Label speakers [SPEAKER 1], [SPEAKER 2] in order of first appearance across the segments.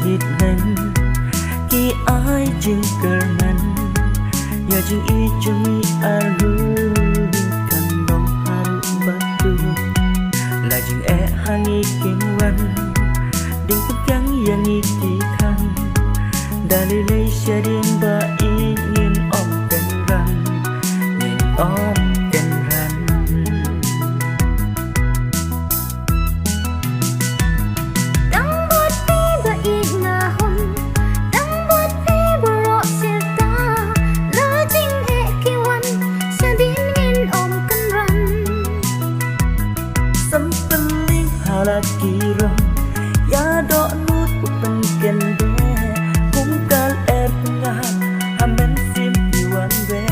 [SPEAKER 1] hít lên khi ai chừng cờ năn ya chừng i chừng mi alu kan dong haru batu la chừng e hangi kim wan ding pegang yang iki kan dari Malaysia din ba ingin om kan ran ingin om kan ran Kirong ya do nut upen kende bungkal pengat hamen sim iwan be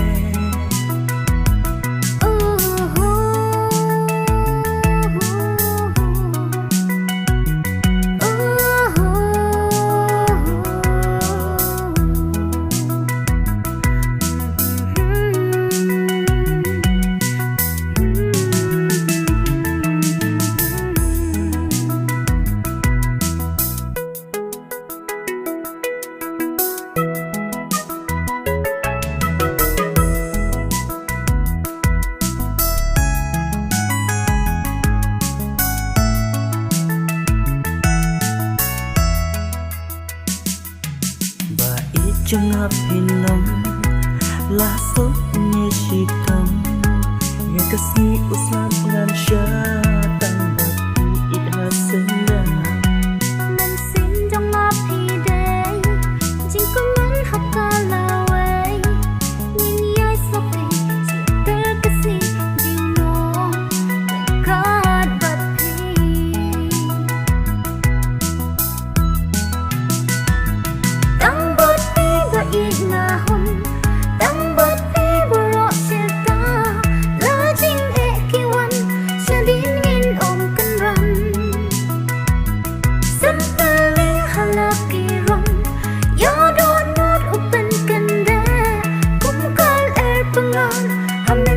[SPEAKER 1] Jengap khlm lasut ni sikam yang kasih uslan ngan syatang batu idha senda
[SPEAKER 2] nan sin jengap hidai jing kuman hakalawe nin yai sopi terkasih diuno dekat bati Tangbad inahon Tangbad borok silta lajing kiwan sadingin om kanran sampaling halakirong yodon not upen kende kumkal pengan hamen